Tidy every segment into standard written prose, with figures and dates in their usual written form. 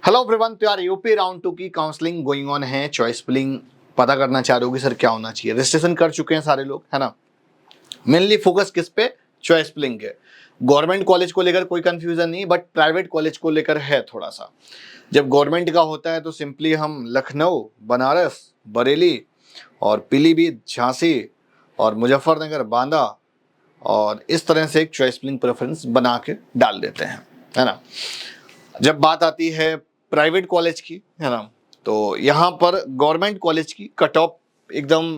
Hello everyone, तो यार UP round 2 की काउंसलिंग गोइंग ऑन है। चॉइस फिलिंग पता करना चाह रहे हो कि सर क्या होना चाहिए। रजिस्ट्रेशन कर चुके हैं सारे लोग, है ना। मेनली फोकस किस पे? चॉइस फिलिंग है। गवर्नमेंट कॉलेज को लेकर कोई कंफ्यूजन नहीं, बट प्राइवेट कॉलेज को लेकर है थोड़ा सा। जब गवर्नमेंट का होता है तो सिंपली हम लखनऊ, बनारस, बरेली और पीलीभीत, झांसी और मुजफ्फरनगर, बांदा और इस तरह से एक चॉइस फिलिंग प्रेफरेंस बना के डाल देते हैं, है ना। जब बात आती है प्राइवेट कॉलेज की, है ना, तो यहाँ पर गवर्नमेंट कॉलेज की कट ऑफ एकदम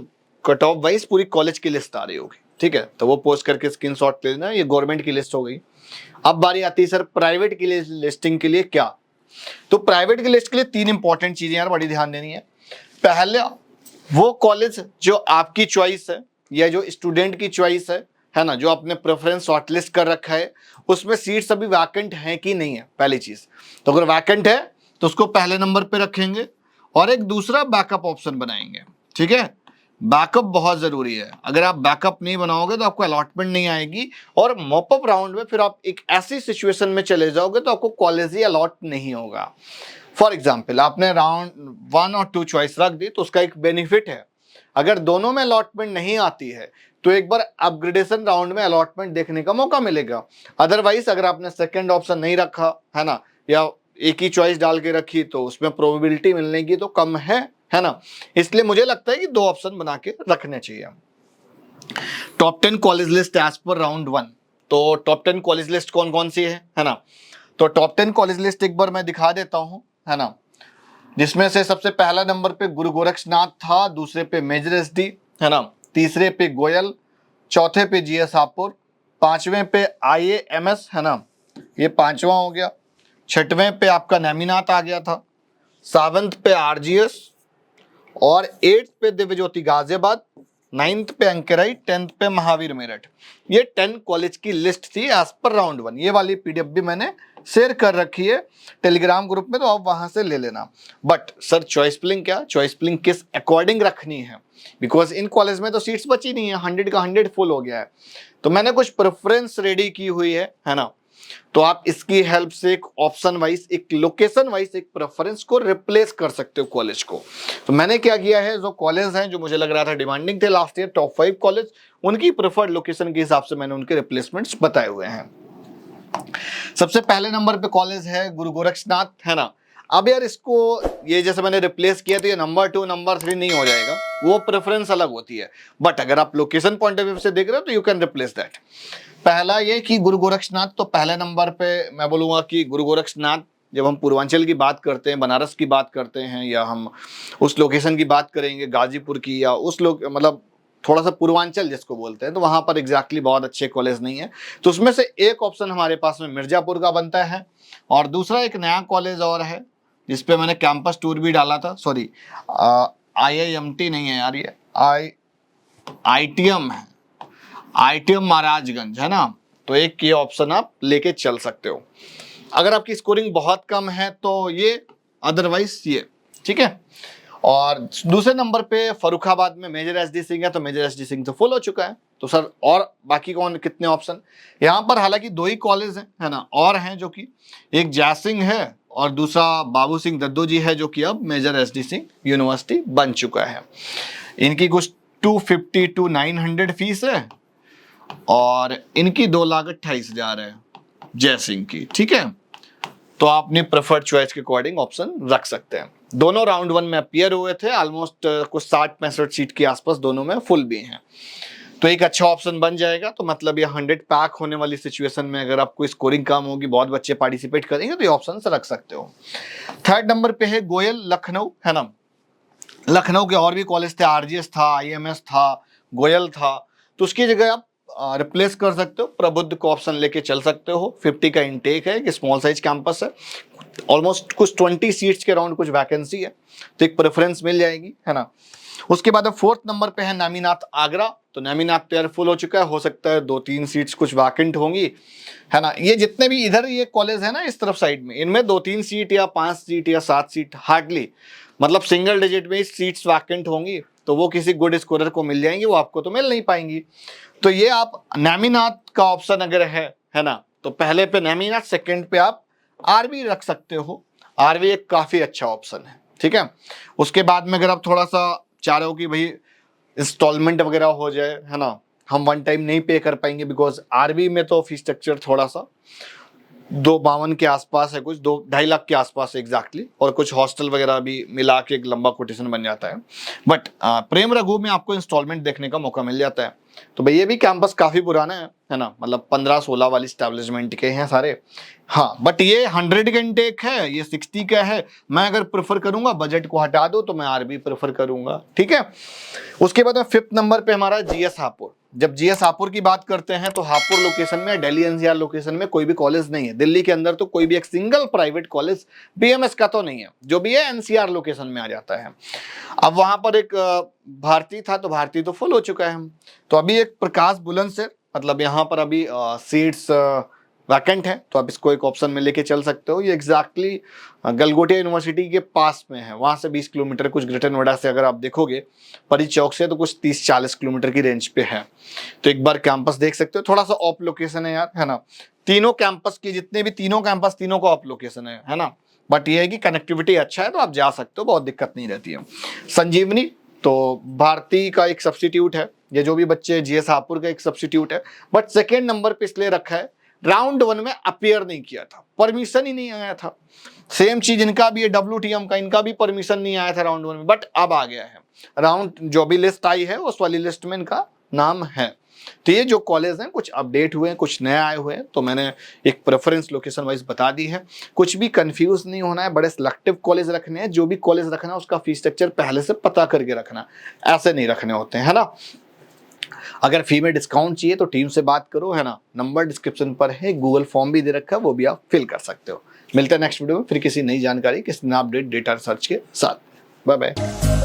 कट ऑफ वाइज पूरी कॉलेज की लिस्ट आ रही होगी, ठीक है। तो वो पोस्ट करके स्क्रीनशॉट ले लेना। ये गवर्नमेंट की लिस्ट हो गई। अब बारी आती है सर प्राइवेट की लिस्टिंग के लिए क्या। तो प्राइवेट की लिस्ट के लिए 3 इंपॉर्टेंट चीजें यार बड़ी ध्यान देनी है। पहले वो कॉलेज जो आपकी चॉइस है या जो स्टूडेंट की चॉइस है ना, जो आपने प्रेफरेंस शॉर्टलिस्ट कर रखा है, उसमें सीट्स अभी वैकेंट है कि नहीं है, पहली चीज। तो अगर वैकेंट है तो उसको पहले नंबर पे रखेंगे और एक दूसरा बैकअप ऑप्शन बनाएंगे, ठीक है। बैकअप बहुत जरूरी है। अगर आप बैकअप नहीं बनाओगे तो आपको अलॉटमेंट नहीं आएगी और मॉपअप राउंड में फिर आप एक ऐसी सिचुएशन में चले जाओगे तो आपको कॉलेज ही अलॉट नहीं होगा। फॉर एग्जाम्पल, आपने राउंड 1 और 2 चॉइस रख दी तो उसका एक बेनिफिट है, अगर दोनों में अलॉटमेंट नहीं आती है तो एक बार अपग्रेडेशन राउंड में अलॉटमेंट देखने का मौका मिलेगा। अदरवाइज अगर आपने सेकंड ऑप्शन नहीं रखा, है ना, या एक ही चॉइस डाल के रखी तो उसमें प्रोबेबिलिटी मिलने की तो कम है ना। इसलिए मुझे लगता है कि 2 ऑप्शन बना के रखने चाहिए। Top 10 college list as per round 1। तो टॉप 10 कॉलेज लिस्ट कौन कौन सी है ना। तो टॉप 10 कॉलेज लिस्ट एक बार मैं दिखा देता हूं, है ना, जिसमें से सबसे पहला नंबर पे गुरु गोरक्षनाथ था, दूसरे पे मेजर एसडी, है ना, तीसरे पे गोयल, चौथे पे जीएस हापुड़, पांचवें पे आईएएमएस, है ना, ये पांचवा हो गया। छठवें पे आपका नेमिनाथ आ गया था, 7th पे आरजीएस और 8th पे दिव्य ज्योति गाजियाबाद, 9th पे अंकेराई, 10th पे महावीर मेरठ। ये 10 कॉलेज की लिस्ट थी एज पर राउंड 1। ये वाली पीडीएफ भी मैंने शेयर कर रखी है टेलीग्राम ग्रुप में, तो आप वहां से ले लेना। बट सर चॉइस फिलिंग क्या, चॉइस फिलिंग किस अकॉर्डिंग रखनी है, बिकॉज इन कॉलेज में तो सीट्स बची नहीं है, 100 का 100 फुल हो गया है। तो मैंने कुछ प्रेफरेंस रेडी की हुई है ना। तो आप इसकी हेल्प से एक ऑप्शन वाइज, एक लोकेशन वाइज एक प्रेफरेंस को रिप्लेस कर सकते हो कॉलेज को। तो मैंने क्या किया है, जो कॉलेज हैं जो मुझे लग रहा था डिमांडिंग थे लास्ट ईयर, टॉप 5 कॉलेज, उनकी प्रेफर्ड लोकेशन के हिसाब से मैंने उनके रिप्लेसमेंट्स बताए हुए हैं। सबसे पहले नंबर पे कॉलेज है गुरु गोरक्षनाथ, है ना। अब यार इसको, ये जैसे मैंने रिप्लेस किया तो ये नंबर 2 नंबर 3 नहीं हो जाएगा, वो प्रेफरेंस अलग होती है। बट अगर आप लोकेशन पॉइंट ऑफ व्यू से देख रहे हो तो यू कैन रिप्लेस दैट। पहला ये कि गुरु गोरक्षनाथ, तो पहले नंबर पे मैं बोलूंगा कि गुरु गोरक्षनाथ। जब हम पूर्वांचल की बात करते हैं, बनारस की बात करते हैं, या हम उस लोकेशन की बात करेंगे गाजीपुर की, या उस लोग मतलब थोड़ा सा पूर्वांचल जिसको बोलते हैं, तो वहां पर एग्जैक्टली बहुत अच्छे कॉलेज नहीं है। तो उसमें से एक ऑप्शन हमारे पास में मिर्जापुर का बनता है और दूसरा एक नया कॉलेज और है जिसपे मैंने कैंपस टूर भी डाला था। सॉरी, IIMT नहीं है यार, ये ITM है, ITM महाराजगंज, है ना। तो एक ये ऑप्शन आप लेके चल सकते हो। अगर आपकी स्कोरिंग बहुत कम है तो ये, अदरवाइज ये, ठीक है। और दूसरे नंबर पे फरुखाबाद में मेजर एसडी सिंह है, तो मेजर एसडी सिंह तो फुल हो चुका है। तो सर और बाकी कौन, कितने ऑप्शन यहाँ पर? हालांकि 2 ही कॉलेज हैं, है ना, और हैं, जो कि एक जयसिंह है और दूसरा बाबू सिंह दद्दू जी है, जो कि अब मेजर एसडी सिंह यूनिवर्सिटी बन चुका है। इनकी कुछ 250 to 900 फीस है और इनकी 2,28,000 है जय सिंह की, ठीक है। तो आप अपनी प्रेफर्ड चॉइस के अकॉर्डिंग ऑप्शन रख सकते हैं। दोनों राउंड 1 में अपीयर हुए थे, ऑलमोस्ट कुछ 60-65 सीट के आसपास दोनों में फुल भी हैं। तो एक अच्छा ऑप्शन बन जाएगा। तो मतलब ये 100 पैक होने वाली सिचुएशन में अगर आपको स्कोरिंग कम होगी, बहुत बच्चे पार्टिसिपेट करेंगे, तो ये ऑप्शन रख सकते हो। थर्ड नंबर पे है गोयल लखनऊ, है ना। लखनऊ के और भी कॉलेज थे, आरजीएस था, आईएमएस था, गोयल था, तो उसकी जगह आप रिप्लेस कर सकते हो, प्रबुद्ध को ऑप्शन लेके चल सकते हो। 50 का इनटेक है, कि स्मॉल साइज कैंपस है, ऑलमोस्ट कुछ 20 सीट्स के अराउंड कुछ वैकेंसी है, तो एक प्रेफरेंस मिल जाएगी, है ना। उसके बाद अब 4th नंबर पे है नेमिनाथ आगरा। तो नेमिनाथ तो यार फुल हो चुका है, हो सकता है 2-3 सीट्स कुछ वैकेंट होंगी, है ना। ये जितने भी इधर ये कॉलेज है ना इस तरफ साइड में, इनमें 2-3 सीट या 5 सीट या 7 सीट, हार्डली मतलब सिंगल डिजिट में सीट्स वैकेंट होंगी, तो वो किसी गुड स्कोरर को मिल जाएंगी, वो आपको तो मिल नहीं पाएंगी। तो ये आप नेमिनाथ का ऑप्शन अगर है ना, तो पहले पे नेमिनाथ, सेकंड पे आप आरबी रख सकते हो। आरवी एक काफी अच्छा ऑप्शन है, ठीक है। उसके बाद में अगर आप थोड़ा सा चाह रहे हो कि भाई इंस्टॉलमेंट वगैरह हो जाए, है ना, हम वन टाइम नहीं पे कर पाएंगे, बिकॉज आरवी में तो फीस स्ट्रक्चर थोड़ा सा 252 के आसपास है, कुछ 2-2.5 लाख के आसपास है एग्जैक्टली, और कुछ हॉस्टल वगैरह भी मिला के एक लंबा कोटेशन बन जाता है। बट प्रेम रघु में आपको इंस्टॉलमेंट देखने का मौका मिल जाता है। तो भाई ये भी कैंपस काफी पुराना है ना, मतलब 15-16 वाली स्टैब्लिशमेंट के हैं सारे। हाँ, बट ये 100 का इनटेक है, ये 60 का है। मैं अगर प्रेफर करूंगा, बजट को हटा दो, तो मैं आरबी प्रेफर करूंगा, ठीक है। उसके बाद 5th नंबर पे हमारा जीएस हापुड़। जब जीएस हापुड़ की बात करते हैं तो हापुड़ लोकेशन में, दिल्ली एनसीआर लोकेशन में कोई भी कॉलेज नहीं है। दिल्ली के अंदर तो कोई भी एक सिंगल प्राइवेट कॉलेज बीएमएस का तो नहीं है, जो भी है एनसीआर लोकेशन में आ जाता है। अब वहां पर एक भारती था, तो भारती तो फुल हो चुका है। तो अभी एक प्रकाश बुलंदशहर, मतलब यहाँ पर अभी सीट्स वैकेंट है, तो आप इसको एक ऑप्शन में लेके चल सकते हो। ये एग्जैक्टली गलगोटिया यूनिवर्सिटी के पास में है, वहां से 20 किलोमीटर, कुछ ग्रेटर नोएडा से अगर आप देखोगे परी चौक से, तो कुछ 30-40 किलोमीटर की रेंज पे है। तो एक बार कैंपस देख सकते हो, थोड़ा सा ऑफ लोकेशन है यार, है ना। तीनों कैंपस के जितने भी तीनों कैंपस, तीनों का ऑफ लोकेशन है ना। बट ये है कि कनेक्टिविटी अच्छा है, तो आप जा सकते हो, बहुत दिक्कत नहीं रहती है। संजीवनी तो भारती का एक सब्स्टिट्यूट है, ये जो भी बच्चे जीएस हापुड़ का एक सब्स्टिट्यूट है, बट सेकेंड नंबर पे इसलिए रखा है, राउंड 1 में अपीयर नहीं किया था, परमिशन ही नहीं आया था। सेम चीज इनका भी है, WTM का, इनका भी परमिशन नहीं आया था राउंड 1 में, बट अब आ गया है। राउंड जो भी लिस्ट आई है उस वाली लिस्ट में इनका नाम है। तो ये जो कॉलेज हैं कुछ अपडेट हुए हैं, कुछ नए आए हुए हैं, तो मैंने एक प्रेफरेंस लोकेशन वाइज बता दी है। कुछ भी कंफ्यूज नहीं होना है, बड़े सिलेक्टिव कॉलेज रखने हैं। जो भी कॉलेज रखना है उसका फीस स्ट्रक्चर पहले से पता करके रखना, ऐसे नहीं रखने होते हैं, है ना। अगर फी में डिस्काउंट चाहिए तो टीम से बात करो, है ना। नंबर डिस्क्रिप्शन पर है, गूगल फॉर्म भी दे रखा है, वो भी आप फिल कर सकते हो। मिलते हैं नेक्स्ट वीडियो में फिर किसी नई जानकारी, किसी नए अपडेट डेटा रिसर्च के साथ। Bye bye.